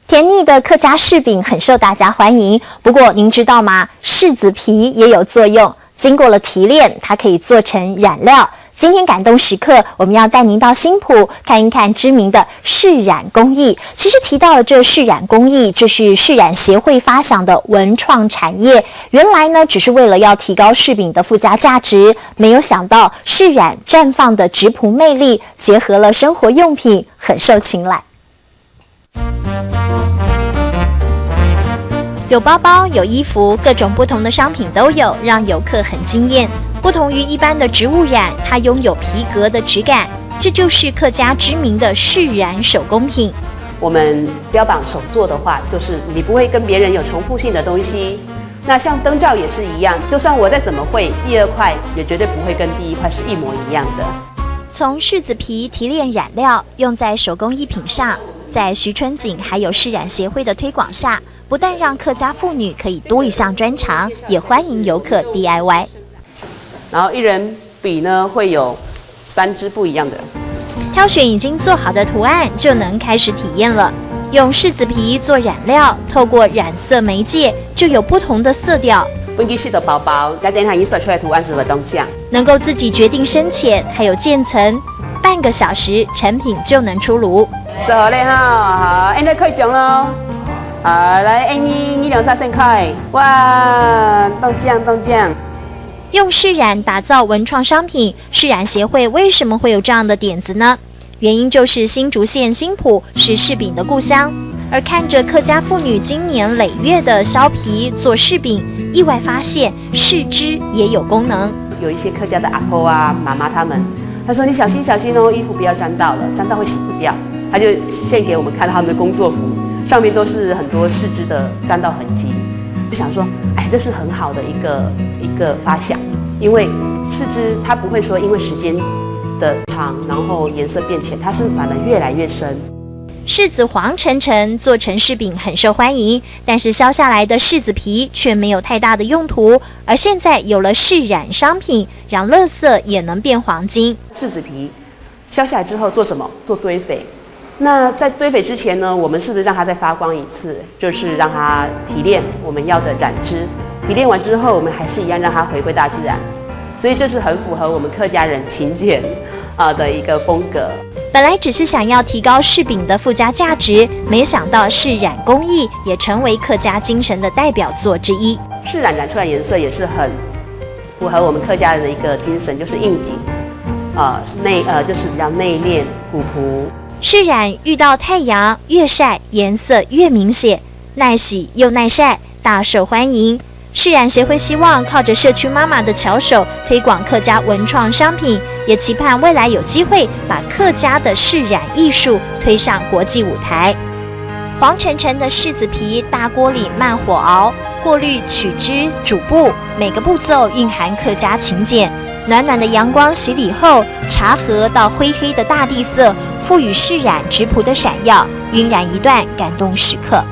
甜腻的客家柿饼很受大家欢迎，不过您知道吗？柿子皮也有作用，经过了提炼，它可以做成染料。今天感动时刻，我们要带您到新埔看一看知名的柿染工艺。其实提到了这柿染工艺，这是柿染协会发想的文创产业。原来呢，只是为了要提高柿饼的附加价值，没有想到柿染绽放的质朴魅力，结合了生活用品，很受青睐。有包包，有衣服，各种不同的商品都有，让游客很惊艳。不同于一般的植物染，它拥有皮革的质感，这就是客家知名的柿染手工品。我们标榜手做的话，就是你不会跟别人有重复性的东西。那像灯罩也是一样，就算我再怎么会，第二块也绝对不会跟第一块是一模一样的。从柿子皮提炼染料，用在手工艺品上，在徐春锦还有柿染协会的推广下，不但让客家妇女可以多一项专长，也欢迎游客 DIY。然后一人笔呢会有3支不一样的，挑选已经做好的图案就能开始体验了。用柿子皮做染料，透过染色媒介就有不同的色调。本机系的薄薄，来等一下印刷出来图案是不是都这样？能够自己决定深浅，还有渐层，半个小时成品就能出炉。是好嘞哈，好，现在可以讲喽。好，来，1、2、3先开，哇，都这样。用柿染打造文创商品，柿染协会为什么会有这样的点子呢？原因就是新竹县新埔是柿饼的故乡，而看着客家妇女经年累月的削皮做柿饼，意外发现柿汁也有功能。有一些客家的阿婆啊、妈妈他们，他说你小心哦，衣服不要沾到了，沾到会洗不掉。他就献给我们看他们的工作服，上面都是很多柿汁的沾到痕迹。就想说，哎，这是很好的一个发想，因为柿汁它不会说因为时间的长，然后颜色变浅，它是反而越来越深。柿子黄澄澄，做成柿饼很受欢迎，但是削下来的柿子皮却没有太大的用途。而现在有了柿染商品，让垃圾也能变黄金。柿子皮削下来之后做什么？做堆肥。那在堆肥之前呢，我们是不是让它再发光一次？就是让它提炼我们要的染汁。提炼完之后，我们还是一样让它回归大自然。所以这是很符合我们客家人勤俭的一个风格。本来只是想要提高柿饼的附加价值，没想到柿染工艺也成为客家精神的代表作之一。柿染出来颜色也是很符合我们客家人的一个精神，就是应景，就是比较内敛古朴。柿染遇到太阳越晒颜色越明显，耐洗又耐晒，大受欢迎。柿染协会希望靠着社区妈妈的巧手推广客家文创商品，也期盼未来有机会把客家的柿染艺术推上国际舞台。黄澄澄的柿子皮大锅里慢火熬，过滤取汁煮布，每个步骤蕴含客家勤俭。暖暖的阳光洗礼后，茶褐到灰黑的大地色，赋予柿染质朴的闪耀，晕染一段感动时刻。